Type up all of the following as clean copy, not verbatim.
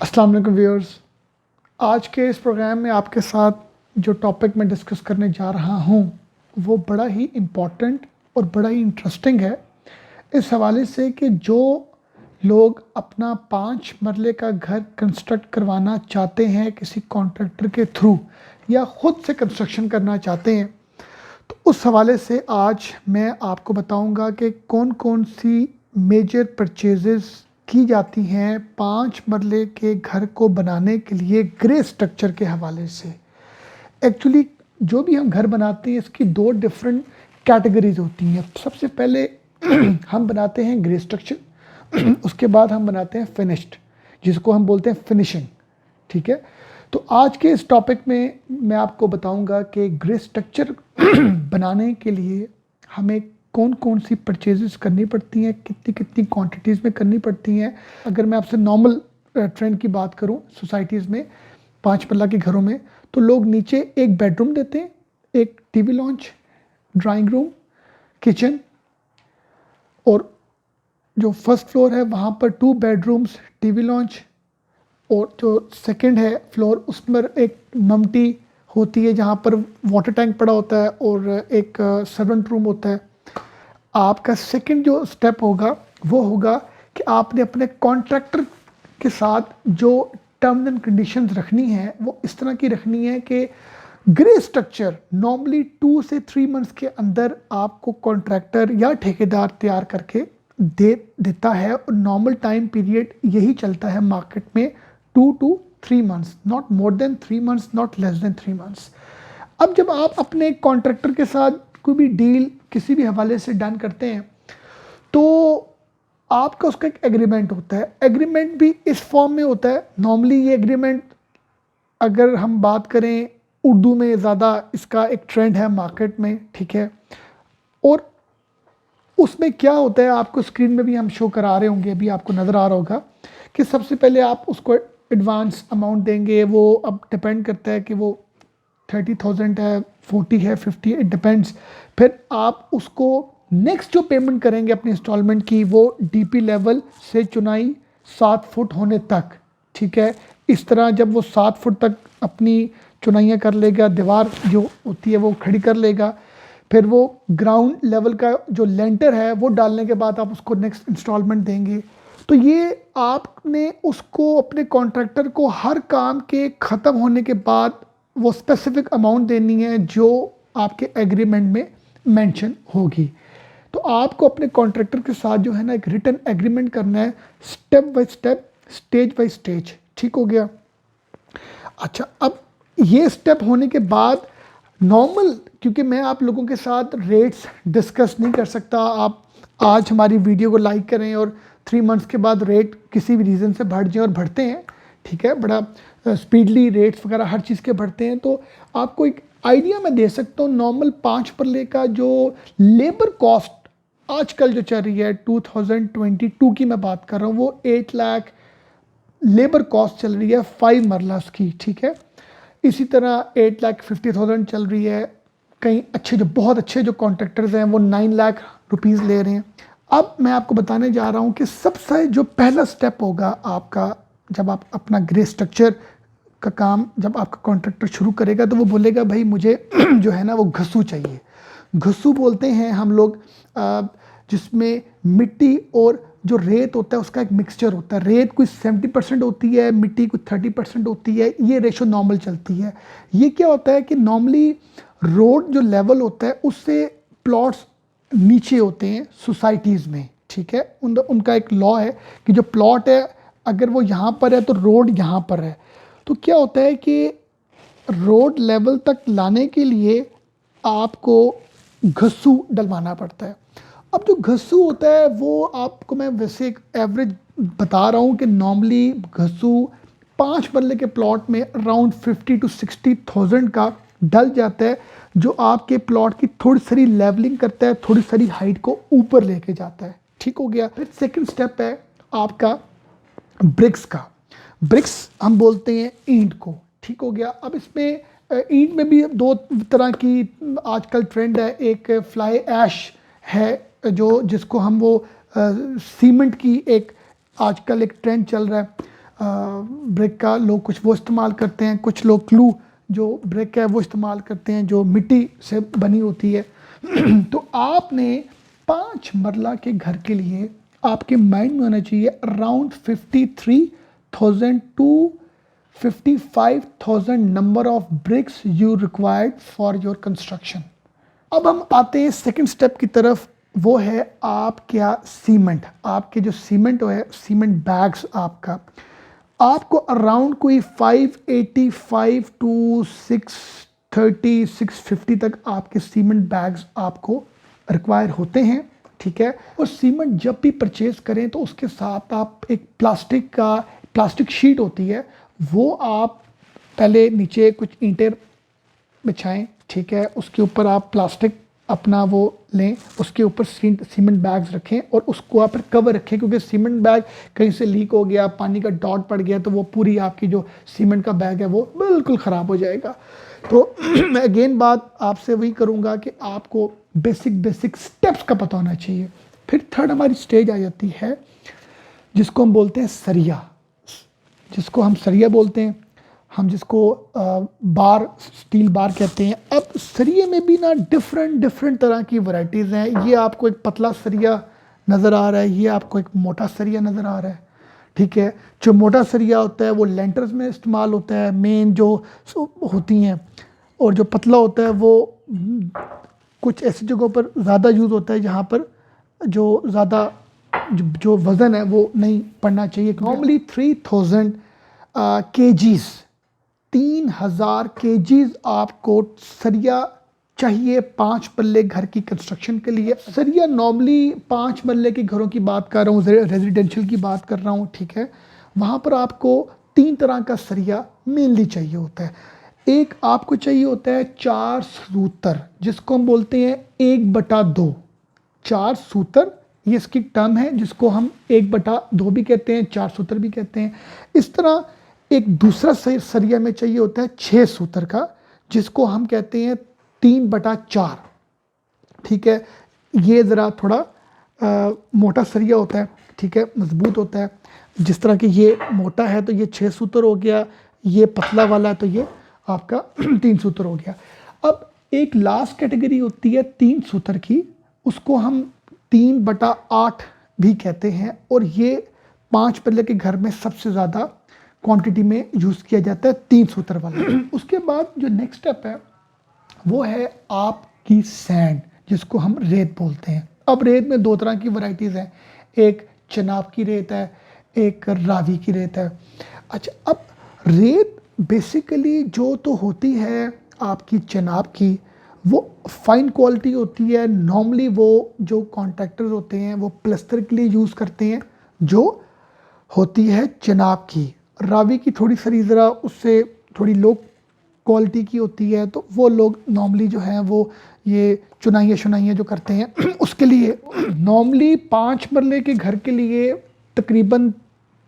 अस्सलाम वालेकुम व्यूअर्स। आज के इस प्रोग्राम में आपके साथ जो टॉपिक मैं डिस्कस करने जा रहा हूँ वो बड़ा ही इम्पोर्टेंट और बड़ा ही इंटरेस्टिंग है, इस हवाले से कि जो लोग अपना 5 मरले का घर कंस्ट्रक्ट करवाना चाहते हैं किसी कॉन्ट्रैक्टर के थ्रू या ख़ुद से कंस्ट्रक्शन करना चाहते हैं, तो उस हवाले से आज मैं आपको बताऊंगा कि कौन कौन सी मेजर परचेजेस की जाती हैं 5 मरले के घर को बनाने के लिए ग्रे स्ट्रक्चर के हवाले से। एक्चुअली जो भी हम घर बनाते हैं इसकी 2 डिफरेंट कैटेगरीज होती हैं। सबसे पहले हम बनाते हैं ग्रे स्ट्रक्चर, उसके बाद हम बनाते हैं फिनिश्ड, जिसको हम बोलते हैं फिनिशिंग। ठीक है, तो आज के इस टॉपिक में मैं आपको बताऊंगा कि ग्रे स्ट्रक्चर बनाने के लिए हमें कौन कौन सी परचेजेस करनी पड़ती हैं, कितनी कितनी क्वांटिटीज़ में करनी पड़ती हैं। अगर मैं आपसे नॉर्मल ट्रेंड की बात करूं सोसाइटीज़ में 5 मरला के घरों में, तो लोग नीचे एक बेडरूम देते हैं, एक TV launch, drawing room, kitchen, और जो फर्स्ट फ्लोर है वहाँ पर 2 बेडरूम्स, टीवी लॉन्च, और जो सेकंड है फ्लोर उस पर एक ममटी होती है जहाँ पर वाटर टैंक पड़ा होता है और एक सर्वेंट रूम होता है। आपका सेकंड जो स्टेप होगा वो होगा कि आपने अपने कॉन्ट्रैक्टर के साथ जो टर्म्स एंड कंडीशंस रखनी है वो इस तरह की रखनी है कि ग्रे स्ट्रक्चर नॉर्मली 2 से 3 मंथ्स के अंदर आपको कॉन्ट्रैक्टर या ठेकेदार तैयार करके देता है, और नॉर्मल टाइम पीरियड यही चलता है मार्केट में 2 to 3 months, not more than 3 months, not less than 3 months. अब जब आप अपने कॉन्ट्रैक्टर के साथ कोई भी डील किसी भी हवाले से डन करते हैं तो आपका उसका एक एग्रीमेंट होता है। एग्रीमेंट भी इस फॉर्म में होता है। नॉर्मली ये एग्रीमेंट, अगर हम बात करें उर्दू में, ज़्यादा इसका एक ट्रेंड है मार्केट में, ठीक है, और उसमें क्या होता है आपको स्क्रीन में भी हम शो करा रहे होंगे, अभी आपको नज़र आ रहा होगा कि सबसे पहले आप उसको एडवांस अमाउंट देंगे। वो अब डिपेंड करता है कि वो 30,000 है, 40 है, 50, इट डिपेंड्स। फिर आप उसको नेक्स्ट जो पेमेंट करेंगे अपनी इंस्टॉलमेंट की वो डीपी लेवल से चुनाई 7 फुट होने तक, ठीक है। इस तरह जब वो 7 फुट तक अपनी चुनाइयाँ कर लेगा, दीवार जो होती है वो खड़ी कर लेगा, फिर वो ग्राउंड लेवल का जो लेंटर है वो डालने के बाद आप उसको नेक्स्ट इंस्टॉलमेंट देंगे। तो ये आपने उसको अपने कॉन्ट्रैक्टर को हर काम के ख़त्म होने के बाद वो स्पेसिफिक अमाउंट देनी है जो आपके एग्रीमेंट में मेंशन होगी। तो आपको अपने कॉन्ट्रैक्टर के साथ जो है ना एक रिटन एग्रीमेंट करना है, step by step, stage by stage. ठीक हो गया। अच्छा, अब ये स्टेप होने के बाद नॉर्मल, क्योंकि मैं आप लोगों के साथ रेट्स डिस्कस नहीं कर सकता, आप आज हमारी वीडियो को लाइक करें और 3 मंथ्स के बाद रेट किसी भी रीज़न से बढ़ जाए, और बढ़ते हैं, ठीक है, बड़ा स्पीडली रेट्स वगैरह हर चीज़ के बढ़ते हैं। तो आपको एक आइडिया मैं दे सकता हूँ। नॉर्मल 5 मरले का जो लेबर कॉस्ट आजकल जो चल रही है 2022 की मैं बात कर रहा हूँ, वो 8 लाख लेबर कॉस्ट चल रही है 5 मरलास की, ठीक है। इसी तरह 8,50,000 चल रही है। कई अच्छे, जो बहुत अच्छे जो कॉन्ट्रैक्टर्स हैं वो 9 लाख रुपीज़ ले रहे हैं। अब मैं आपको बताने जा रहा हूँ कि सबसे जो पहला स्टेप होगा आपका, जब आप अपना ग्रे स्ट्रक्चर का काम जब आपका कॉन्ट्रैक्टर शुरू करेगा तो वो बोलेगा भाई मुझे जो है ना वो घसू चाहिए। घसू बोलते हैं हम लोग, जिसमें मिट्टी और जो रेत होता है उसका एक मिक्सचर होता है। रेत कोई 70% होती है, मिट्टी कोई 30% होती है, ये रेशो नॉर्मल चलती है। ये क्या होता है कि नॉर्मली रोड जो लेवल होता है उससे प्लॉट्स नीचे होते हैं सोसाइटीज़ में, ठीक है। उनका एक लॉ है कि जो प्लॉट है अगर वो यहाँ पर है तो रोड यहाँ पर है, तो क्या होता है कि रोड लेवल तक लाने के लिए आपको घसू डलवाना पड़ता है। अब जो घसू होता है वो आपको मैं वैसे एक एवरेज बता रहा हूँ कि नॉर्मली घसू 5 मरले के प्लॉट में अराउंड 50 to 60,000 का डल जाता है, जो आपके प्लॉट की थोड़ी सारी लेवलिंग करता है, थोड़ी सारी हाइट को ऊपर लेके जाता है। ठीक हो गया। फिर सेकंड स्टेप है आपका ब्रिक्स का। ब्रिक्स हम बोलते हैं ईंट को। ठीक हो गया। अब इसमें ईंट में भी 2 तरह की आजकल ट्रेंड है। एक फ्लाई ऐश है जो जिसको हम वो सीमेंट की एक आजकल एक ट्रेंड चल रहा है। ब्रिक का लोग कुछ वो इस्तेमाल करते हैं, कुछ लोग क्लू जो ब्रिक है वो इस्तेमाल करते हैं जो मिट्टी से बनी होती है। तो आपने 5 मरला के घर के लिए आपके माइंड में होना चाहिए around 53,000 to 55,000 number of bricks you required for your construction. अब हम आते हैं सेकंड स्टेप की तरफ, वो है आप क्या सीमेंट, आपके जो सीमेंट है, सीमेंट बैग्स आपको अराउंड कोई 585 टू 630 650 तक आपके सीमेंट बैग्स आपको रिक्वायर होते हैं, ठीक है। और सीमेंट जब भी परचेज करें तो उसके साथ आप एक प्लास्टिक शीट होती है, वो आप पहले नीचे कुछ ईंटें बिछाएं, ठीक है। उसके ऊपर आप प्लास्टिक अपना वो लें, उसके ऊपर सीमेंट बैग्स रखें और उसको आप कवर रखें, क्योंकि सीमेंट बैग कहीं से लीक हो गया, पानी का डॉट पड़ गया तो वो पूरी आपकी जो सीमेंट का बैग है वो बिल्कुल ख़राब हो जाएगा। तो मैं अगेन बात आपसे वही करूँगा कि आपको बेसिक स्टेप्स का पता होना चाहिए। फिर थर्ड हमारी स्टेज आ जाती है जिसको हम बोलते हैं सरिया, जिसको हम सरिया बोलते हैं, हम जिसको बार, स्टील बार कहते हैं। अब सरिये में भी ना डिफरेंट तरह की वैरायटीज़ हैं। ये आपको एक पतला सरिया नज़र आ रहा है, ये आपको एक मोटा सरिया नज़र आ रहा है, ठीक है। जो मोटा सरिया होता है वो लेंटर्स में इस्तेमाल होता है, मेन जो होती हैं, और जो पतला होता है वो कुछ ऐसी जगहों पर ज़्यादा यूज़ होता है जहाँ पर जो ज़्यादा जो वज़न है वो नहीं पड़ना चाहिए। नॉर्मली 3000 केजीज़, 3000 केजीज़ आपको सरिया चाहिए 5 पल्ले घर की कंस्ट्रक्शन के लिए। सरिया नॉर्मली 5 मरले के घरों की बात कर रहा हूँ, रेजिडेंशियल की बात कर रहा हूँ, ठीक है। वहाँ पर आपको 3 तरह का सरिया मेनली चाहिए होता है। एक आपको चाहिए होता है 4 सूतर, जिसको हम बोलते हैं 1/2। 4 सूतर ये इसकी टर्म है, जिसको हम 1/2 भी कहते हैं, 4 सूतर भी कहते हैं। इस तरह एक दूसरा सरिया में चाहिए होता है 6 सूतर का, जिसको हम कहते हैं 3/4, ठीक है। ये ज़रा थोड़ा मोटा सरिया होता है, ठीक है, मजबूत होता है। जिस तरह कि ये मोटा है तो ये 6 सूतर हो गया, ये पतला वाला है तो ये आपका 3 सूतर हो गया। अब एक लास्ट कैटेगरी होती है 3 सूतर की, उसको हम 3/8 भी कहते हैं, और ये 5 पल्ले के घर में सबसे ज़्यादा क्वांटिटी में यूज़ किया जाता है 3 सूतर वाला। उसके बाद जो नेक्स्ट स्टेप है वो है आपकी सैंड, जिसको हम रेत बोलते हैं। अब रेत में 2 तरह की वैरायटीज़ हैं, एक चनाब की रेत है, एक रावी की रेत है। अच्छा, अब रेत बेसिकली जो तो होती है आपकी चनाब की, वो फाइन क्वालिटी होती है। नॉर्मली वो जो कॉन्ट्रैक्टर्स होते हैं वो प्लस्तर के लिए यूज़ करते हैं, जो होती है चनाब की। रावी की थोड़ी सरी ज़रा उससे थोड़ी लो क्वालिटी की होती है, तो वो लोग नॉर्मली जो हैं वो ये चुनाइयाँ जो करते हैं उसके लिए। नॉर्मली 5 मरले के घर के लिए तकरीबन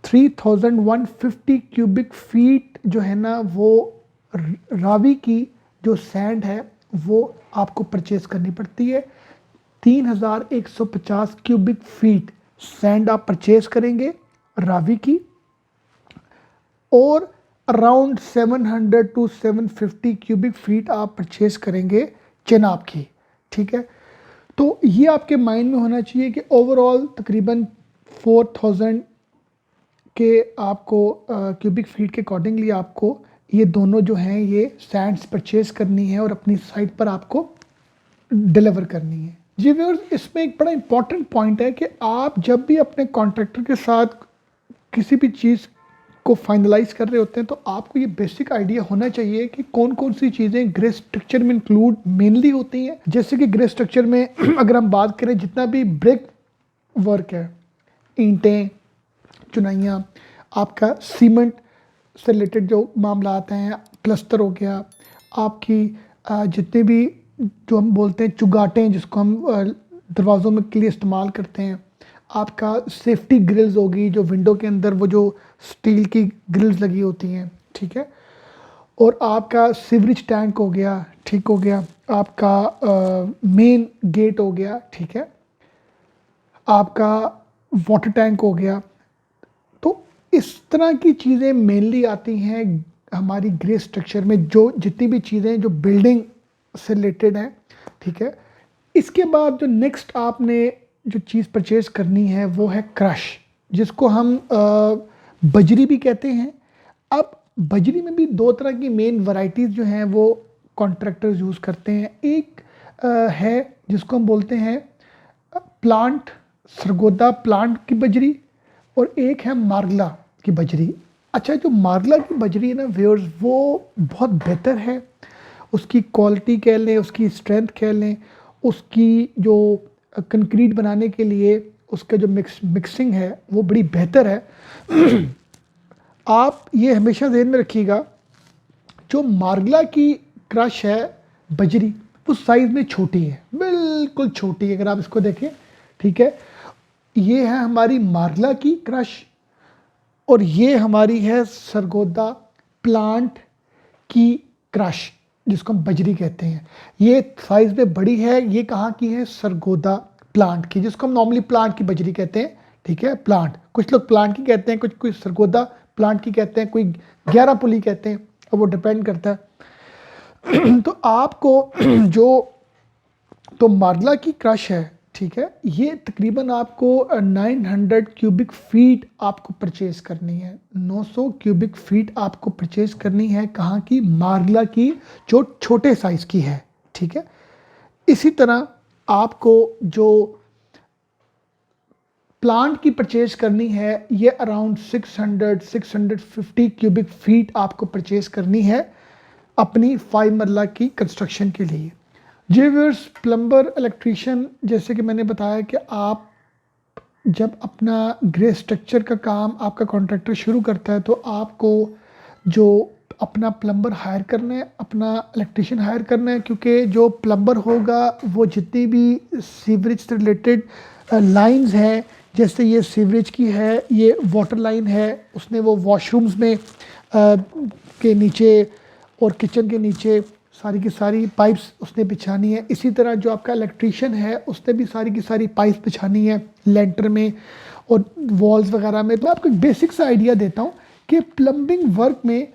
3150 क्यूबिक फीट जो है ना, वो रावी की जो सैंड है वो आपको परचेज़ करनी पड़ती है। 3150 क्यूबिक फीट सैंड आप परचेज़ करेंगे रावी की, और अराउंड 700 टू 750 क्यूबिक फीट आप परचेज़ करेंगे चनाब की, ठीक है। तो ये आपके माइंड में होना चाहिए कि ओवरऑल तकरीबन 4000 के आपको क्यूबिक फीट के अकॉर्डिंगली आपको ये दोनों जो हैं ये सैंड्स परचेज़ करनी है और अपनी साइट पर आपको डिलीवर करनी है। जी व्यूअर्स, इसमें एक बड़ा इंपॉर्टेंट पॉइंट है कि आप जब भी अपने कॉन्ट्रैक्टर के साथ किसी भी चीज़ को फाइनलाइज कर रहे होते हैं, तो आपको ये बेसिक आइडिया होना चाहिए कि कौन कौन सी चीज़ें ग्रे स्ट्रक्चर में इंक्लूड मेनली होती हैं। जैसे कि ग्रे स्ट्रक्चर में अगर हम बात करें, जितना भी ब्रिक वर्क है, ईंटें, चुनाइयाँ, आपका सीमेंट से रिलेटेड जो मामला आते हैं, प्लस्तर हो गया, आपकी जितने भी जो हम बोलते हैं चुगाटें, जिसको हम दरवाज़ों में के लिए इस्तेमाल करते हैं, आपका सेफ्टी ग्रिल्स होगी, जो विंडो के अंदर वो जो स्टील की ग्रिल्स लगी होती हैं, ठीक है, और आपका सीवरेज टैंक हो गया, ठीक हो गया, आपका मेन गेट हो गया, ठीक है, आपका वाटर टैंक हो गया। तो इस तरह की चीज़ें मेनली आती हैं हमारी ग्रे स्ट्रक्चर में, जो जितनी भी चीज़ें जो बिल्डिंग से रिलेटेड हैं, ठीक है। इसके बाद जो नेक्स्ट आपने जो चीज़ परचेज करनी है वो है क्रश, जिसको हम बजरी भी कहते हैं। अब बजरी में भी दो तरह की मेन वैरायटीज़ जो हैं वो कॉन्ट्रैक्टर्स यूज़ करते हैं। एक है जिसको हम बोलते हैं प्लांट, सरगोदा प्लांट की बजरी, और एक है मार्गला की बजरी। अच्छा, जो मार्गला की बजरी है ना व्यूअर्स, वो बहुत बेहतर है। उसकी क्वालिटी कह लें, उसकी स्ट्रेंथ कह लें, उसकी जो कंक्रीट बनाने के लिए उसका जो मिक्सिंग है वो बड़ी बेहतर है। आप ये हमेशा ध्यान में रखिएगा, जो मार्गला की क्रश है बजरी, वो साइज़ में छोटी है, बिल्कुल छोटी है। अगर आप इसको देखें, ठीक है, ये है हमारी मार्गला की क्रश, और ये हमारी है सरगोदा प्लांट की क्रश, जिसको हम बजरी कहते हैं। ये साइज़ में बड़ी है। ये कहाँ की है? सरगोदा प्लांट की, जिसको हम नॉर्मली प्लांट की बजरी कहते हैं, ठीक है। प्लांट, कुछ लोग प्लांट की कहते हैं, कुछ कोई सरगोदा प्लांट की कहते हैं, कोई 11 पुली कहते हैं, अब वो डिपेंड करता है। तो आपको जो तो मार्गला की क्रश है, ठीक है, ये तकरीबन आपको 900 क्यूबिक फीट आपको परचेज करनी है। 900 क्यूबिक फीट आपको परचेज करनी है। कहाँ की? मार्गला की, जो छोटे साइज़ की है, ठीक है। इसी तरह आपको जो प्लांट की परचेज करनी है, ये अराउंड 600-650 क्यूबिक फीट आपको परचेज करनी है अपनी 5 मरला की कंस्ट्रक्शन के लिए। जी व्यूअर्स, प्लम्बर, इलेक्ट्रीशियन, जैसे कि मैंने बताया कि आप जब अपना ग्रे स्ट्रक्चर का काम आपका कॉन्ट्रैक्टर शुरू करता है, तो आपको जो अपना प्लम्बर हायर करना है, अपना इलेक्ट्रीशियन हायर करना है, क्योंकि जो प्लम्बर होगा वो जितनी भी सीवरेज से रिलेटेड लाइंस हैं, जैसे ये सीवरेज की है, ये वाटर लाइन है, उसने वो वॉशरूम्स में के नीचे और किचन के नीचे सारी की सारी पाइप्स उसने बिछानी है। इसी तरह जो आपका इलेक्ट्रीशियन है, उसने भी सारी की सारी पाइप्स बिछानी है लेंटर में और वॉल्स वगैरह में। तो आपको एक बेसिक सा आइडिया देता हूँ कि प्लम्बिंग वर्क में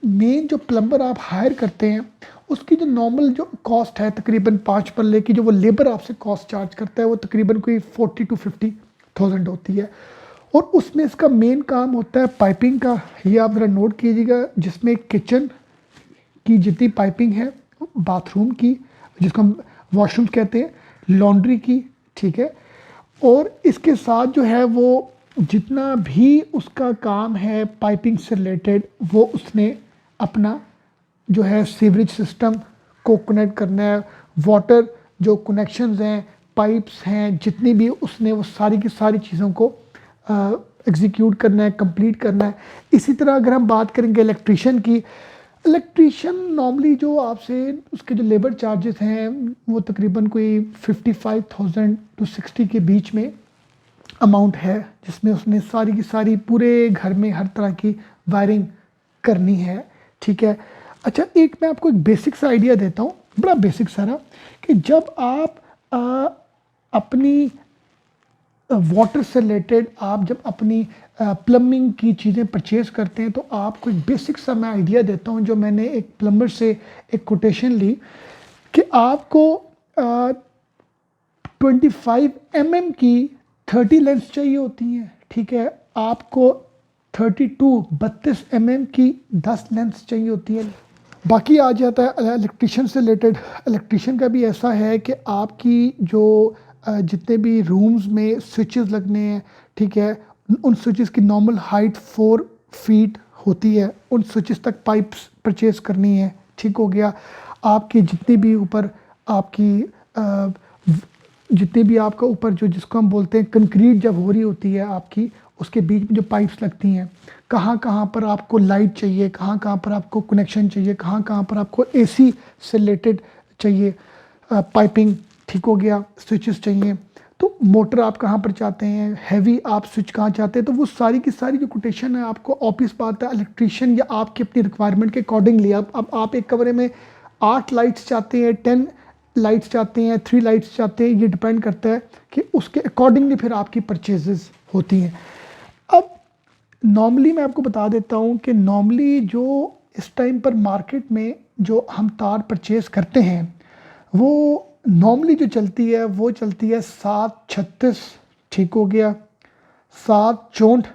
मेन जो प्लम्बर आप हायर करते हैं, उसकी जो नॉर्मल जो कॉस्ट है तकरीबन 5 मरले की, जो वो लेबर आपसे कॉस्ट चार्ज करता है, वो तकरीबन कोई 40 to 50,000 होती है। और उसमें इसका मेन काम होता है पाइपिंग का। ये आप ज़रा नोट कीजिएगा, जिसमें किचन की जितनी पाइपिंग है, बाथरूम की, जिसको हम वॉशरूम कहते हैं, लॉन्ड्री की, ठीक है, और इसके साथ जो है वो जितना भी उसका काम है पाइपिंग से रिलेटेड, वो उसने अपना जो है सीवरेज सिस्टम को कनेक्ट करना है। वाटर जो कनेक्शंस हैं, पाइप्स हैं, जितनी भी, उसने वो सारी की सारी चीज़ों को एग्जीक्यूट करना है, कंप्लीट करना है। इसी तरह अगर हम बात करेंगे इलेक्ट्रीशियन की, इलेक्ट्रीशियन नॉर्मली जो आपसे उसके जो लेबर चार्जेस हैं वो तकरीबन कोई 55,000 to 60 के बीच में अमाउंट है, जिसमें उसने सारी की सारी पूरे घर में हर तरह की वायरिंग करनी है, ठीक है। अच्छा, एक मैं आपको एक बेसिक सा आइडिया देता हूँ, बड़ा बेसिक सारा, कि जब आप अपनी वाटर से रिलेटेड आप जब अपनी प्लम्बिंग की चीज़ें परचेज़ करते हैं, तो आपको एक बेसिक सा मैं आइडिया देता हूँ, जो मैंने एक प्लम्बर से एक कोटेशन ली, कि आपको 25 mm की 30 लेंस चाहिए होती हैं, ठीक है। आपको 32 mm की 10 लेंस चाहिए होती है। बाकी आ जाता है इलेक्ट्रीशियन से रिलेटेड। इलेक्ट्रीशियन का भी ऐसा है कि आपकी जो जितने भी रूम्स में स्विचेस लगने हैं, ठीक है, उन स्विचेस की नॉर्मल हाइट 4 फीट होती है। उन स्विचेस तक पाइप्स परचेज करनी है, ठीक हो गया। आपकी जितनी भी ऊपर आपकी जितने भी आपका ऊपर जो जिसको हम बोलते हैं कंक्रीट जब हो रही होती है आपकी, उसके बीच में जो पाइप्स लगती हैं, कहाँ कहाँ पर आपको लाइट चाहिए, कहाँ कहाँ पर आपको कनेक्शन चाहिए, कहाँ कहाँ पर आपको एसी से रिलेटेड चाहिए पाइपिंग, ठीक हो गया। स्विचेस चाहिए, तो मोटर आप कहाँ पर चाहते हैं, हैवी आप स्विच कहाँ चाहते हैं, तो वो सारी की सारी जो कोटेशन है आपको ऑफिस बात है इलेक्ट्रीशियन या आपकी अपनी रिक्वायरमेंट के अकॉर्डिंगली। अब आप एक कमरे में 8 लाइट्स चाहते हैं, 10 लाइट्स चाहते हैं, 3 लाइट्स चाहते हैं, ये डिपेंड करता है कि उसके अकॉर्डिंगली फिर आपकी परचेजेस होती हैं। अब नॉर्मली मैं आपको बता देता हूँ कि नॉर्मली जो इस टाइम पर मार्केट में जो हम तार परचेज़ करते हैं वो नॉर्मली जो चलती है वो चलती है 736, ठीक हो गया, 764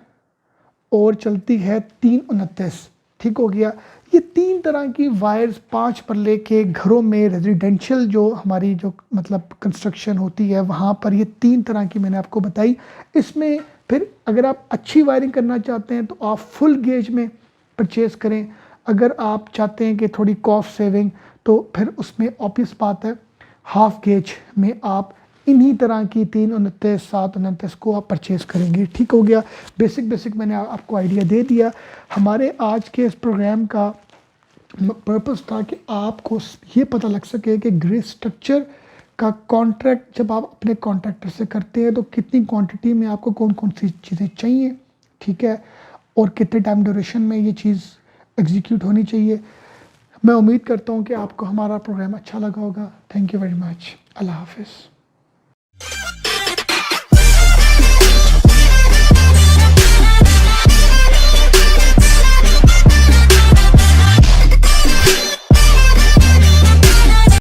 और चलती है 329, ठीक हो गया। ये 3 तरह की वायर्स 5 पर लेके घरों में रेजिडेंशियल जो हमारी जो मतलब कंस्ट्रक्शन होती है वहाँ पर ये 3 तरह की मैंने आपको बताई। इसमें फिर अगर आप अच्छी वायरिंग करना चाहते हैं तो आप फुल गेज में परचेज़ करें। अगर आप चाहते हैं कि थोड़ी कॉस्ट सेविंग तो फिर उसमें ऑब्वियस बात है हाफ गेज में आप इन्हीं तरह की 329, 729 को आप परचेज़ करेंगे, ठीक हो गया। बेसिक मैंने आपको आइडिया दे दिया। हमारे आज के इस प्रोग्राम का पर्पस था कि आपको ये पता लग सके कि ग्रिड स्ट्रक्चर का कॉन्ट्रैक्ट जब आप अपने कॉन्ट्रैक्टर से करते हैं तो कितनी क्वांटिटी में आपको कौन कौन सी चीज़ें चाहिए, ठीक है, और कितने टाइम ड्यूरेशन में ये चीज़ एग्जीक्यूट होनी चाहिए। मैं उम्मीद करता हूँ कि आपको हमारा प्रोग्राम अच्छा लगा होगा। Thank you very much. अल्लाह हाफिज़।